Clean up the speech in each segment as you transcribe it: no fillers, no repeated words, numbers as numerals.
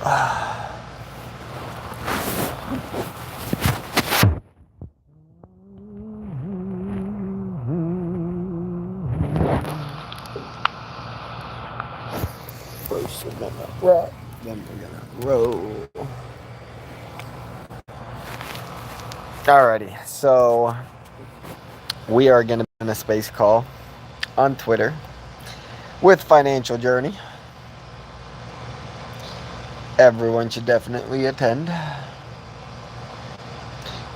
First we're gonna rock, then we're gonna roll. Alrighty, so we are gonna be in a space call on Twitter with Financial Journey. Everyone should definitely attend.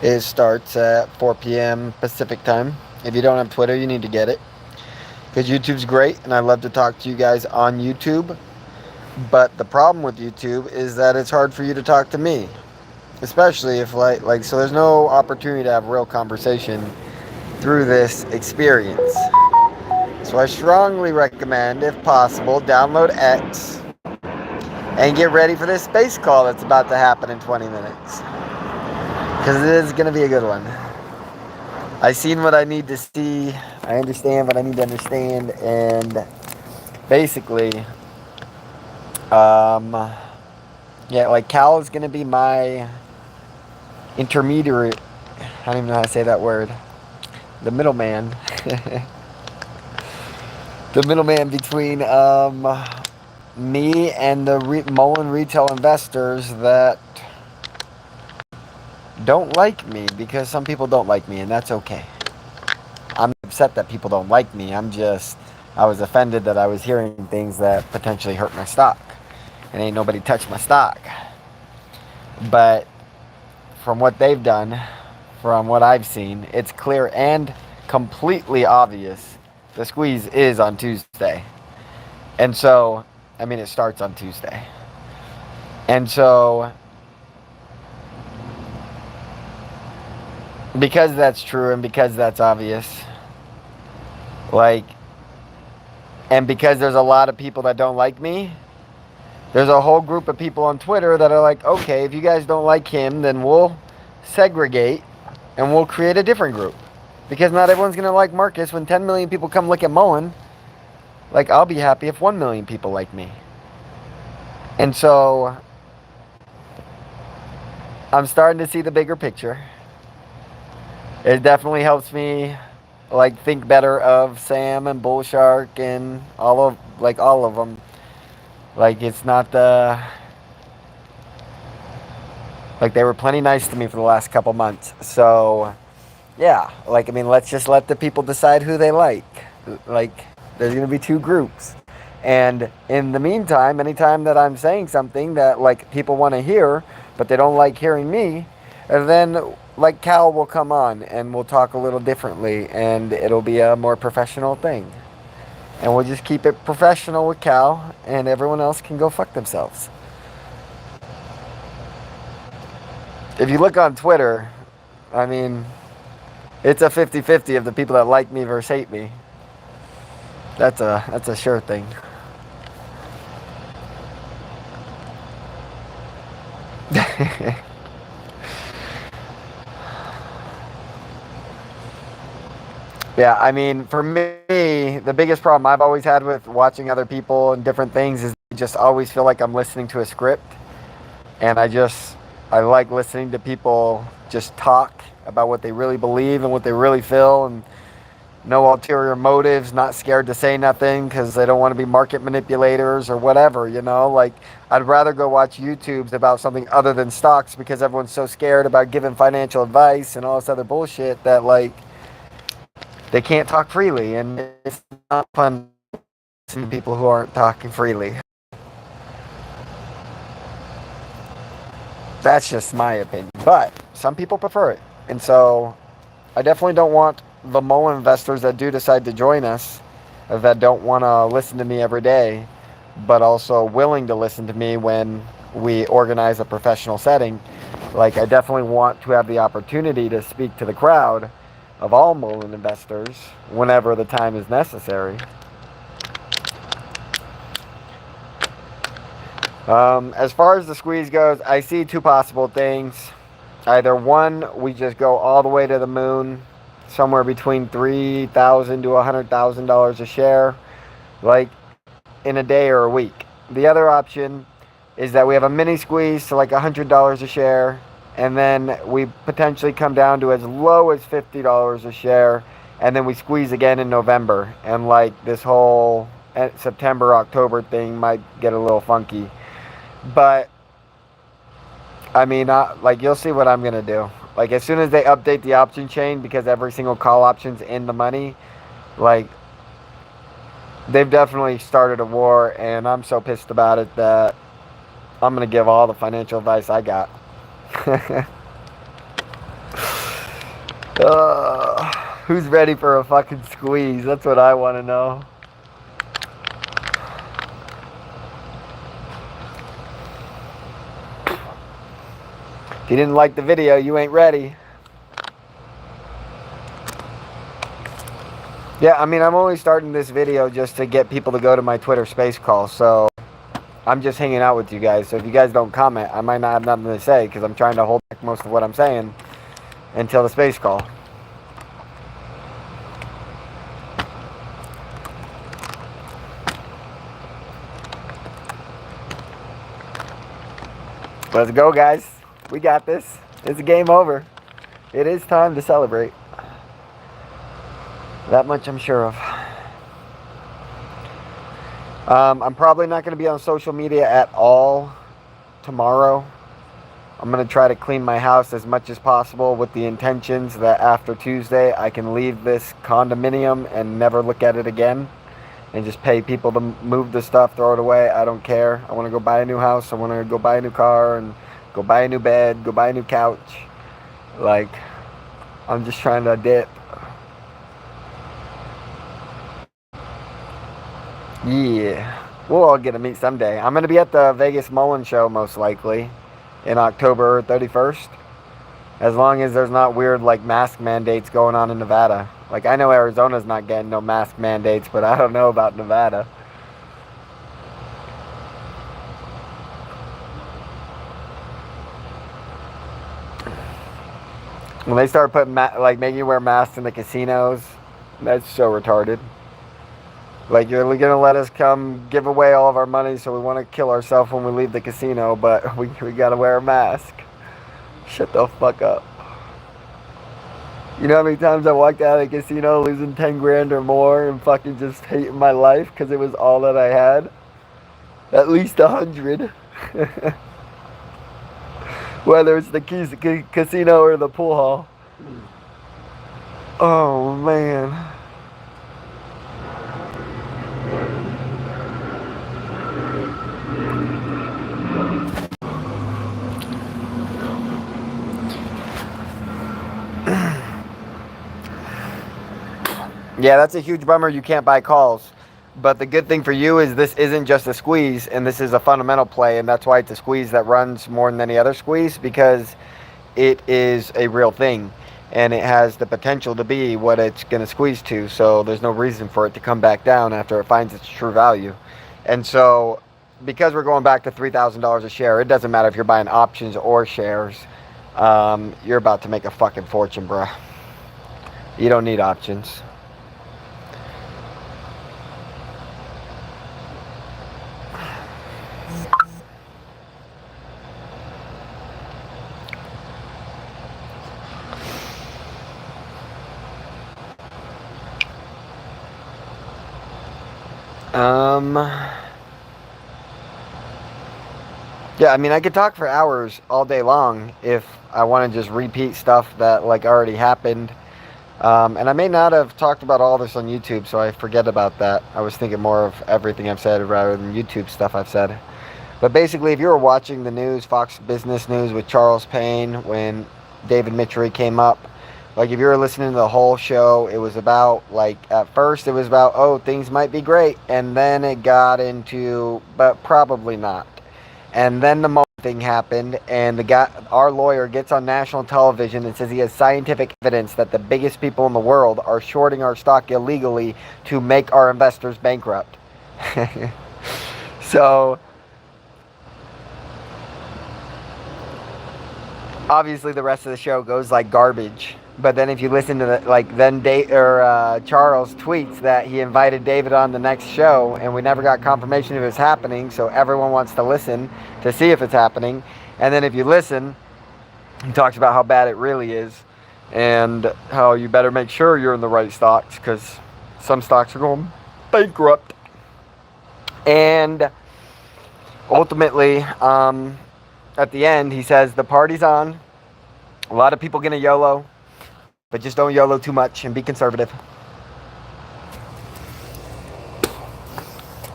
It starts at 4 p.m. Pacific time. If you don't have Twitter, you need to get it. Because YouTube's great, and I love to talk to you guys on YouTube. But the problem with YouTube is that it's hard for you to talk to me. Especially if, so there's no opportunity to have real conversation through this experience. So I strongly recommend, if possible, download X and get ready for this space call that's about to happen in 20 minutes. Because it is going to be a good one. I've seen what I need to see. I understand what I need to understand. And basically, Cal is going to be my intermediary. I don't even know how to say that word. The middleman. The middleman between me and the Mullen retail investors that don't like me, because some people don't like me, and that's okay. I'm upset that people don't like me. I was offended that I was hearing things that potentially hurt my stock. And ain't nobody touched my stock. But from what they've done, from what I've seen, it's clear and completely obvious the squeeze is on Tuesday. And so, it starts on Tuesday. And so, because that's true and because that's obvious, and because there's a lot of people that don't like me, there's a whole group of people on Twitter that are like, okay, if you guys don't like him, then we'll segregate and we'll create a different group. Because not everyone's going to like Marcus. When 10 million people come look at Mullen, I'll be happy if 1 million people like me. And so, I'm starting to see the bigger picture. It definitely helps me, think better of Sam and Bullshark and all of them. It's not they were plenty nice to me for the last couple months. So, yeah, let's just let the people decide who they like. There's going to be two groups. And in the meantime, anytime that I'm saying something that, people want to hear, but they don't like hearing me, then, Cal will come on and we'll talk a little differently, and it'll be a more professional thing. And we'll just keep it professional with Cal, and everyone else can go fuck themselves. If you look on Twitter, it's a 50-50 of the people that like me versus hate me. That's a sure thing. Yeah, for me, the biggest problem I've always had with watching other people and different things is I just always feel like I'm listening to a script. And I like listening to people just talk about what they really believe and what they really feel, and no ulterior motives, not scared to say nothing because they don't want to be market manipulators or whatever, I'd rather go watch YouTubes about something other than stocks because everyone's so scared about giving financial advice and all this other bullshit that, they can't talk freely, and it's not fun to see people who aren't talking freely. That's just my opinion. But some people prefer it. And so I definitely don't want the Mullen investors that do decide to join us, that don't want to listen to me every day, but also willing to listen to me when we organize a professional setting. I definitely want to have the opportunity to speak to the crowd of all Mullen investors whenever the time is necessary. As far as the squeeze goes, I see two possible things. Either one, we just go all the way to the moon, somewhere between $3,000 to $100,000 a share, in a day or a week. The other option is that we have a mini squeeze to like $100 a share, and then we potentially come down to as low as $50 a share, and then we squeeze again in November. And like this whole September, October thing might get a little funky. But I mean, like, you'll see what I'm gonna do. Like, as soon as they update the option chain, because every single call option's in the money, like, they've definitely started a war, and I'm so pissed about it that I'm gonna give all the financial advice I got. Who's ready for a fucking squeeze? That's what I want to know. If you didn't like the video, you ain't ready. Yeah, I mean, I'm only starting this video just to get people to go to my Twitter space call, so I'm just hanging out with you guys. So if you guys don't comment, I might not have nothing to say, because I'm trying to hold back most of what I'm saying until the space call. Let's go, guys. We got this. It's a game over. It is time to celebrate. That much I'm sure of. I'm probably not going to be on social media at all tomorrow. I'm going to try to clean my house as much as possible with the intentions that after Tuesday I can leave this condominium and never look at it again and just pay people to move the stuff, throw it away. I don't care. I want to go buy a new house. I want to go buy a new car and go buy a new bed, go buy a new couch. Like, I'm just trying to dip. Yeah, we'll all get to meet someday. I'm going to be at the Vegas Mullen show most likely in October 31st. As long as there's not weird like mask mandates going on in Nevada. Like, I know Arizona's not getting no mask mandates, but I don't know about Nevada. When they start putting like making you wear masks in the casinos, that's so retarded. Like, you're gonna let us come give away all of our money, so we want to kill ourselves when we leave the casino, but we gotta wear a mask. Shut the fuck up. You know how many times I walked out of the casino losing 10 grand or more and fucking just hating my life because it was all that I had? At least 100. Whether it's the casino or the pool hall. Oh, man. Yeah, that's a huge bummer you can't buy calls. But the good thing for you is this isn't just a squeeze, and this is a fundamental play, and that's why it's a squeeze that runs more than any other squeeze, because it is a real thing, and it has the potential to be what it's going to squeeze to, so there's no reason for it to come back down after it finds its true value. And so, because we're going back to $3,000 a share, it doesn't matter if you're buying options or shares. You're about to make a fucking fortune, bruh. You don't need options. Yeah, I mean, I could talk for hours all day long if I want to just repeat stuff that, like, already happened. And I may not have talked about all this on YouTube, so I forget about that. I was thinking more of everything I've said rather than YouTube stuff I've said. But basically, if you were watching the news, Fox Business News with Charles Payne, when David Mitchery came up, like, if you were listening to the whole show, it was about, like, at first it was about, oh, things might be great. And then it got into, but probably not. And then the thing happened, and our lawyer gets on national television and says he has scientific evidence that the biggest people in the world are shorting our stock illegally to make our investors bankrupt. So, obviously the rest of the show goes like garbage. But then if you listen to then Charles tweets that he invited David on the next show, and we never got confirmation if it's happening. So everyone wants to listen to see if it's happening. And then if you listen, he talks about how bad it really is, and how you better make sure you're in the right stocks because some stocks are going bankrupt. And ultimately, at the end, he says the party's on. A lot of people gonna YOLO. But just don't YOLO too much and be conservative.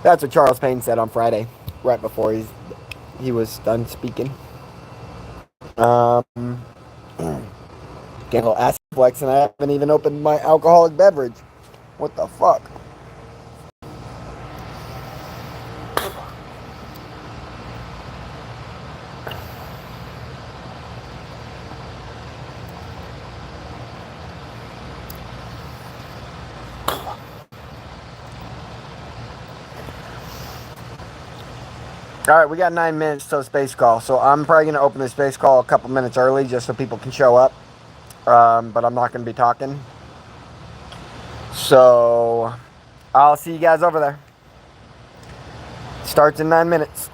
That's what Charles Payne said on Friday, right before he was done speaking. Can't go acid flex, and I haven't even opened my alcoholic beverage. What the fuck? All right, we got 9 minutes till space call, so I'm probably going to open the space call a couple minutes early just so people can show up, but I'm not going to be talking. So I'll see you guys over there. Starts in 9 minutes.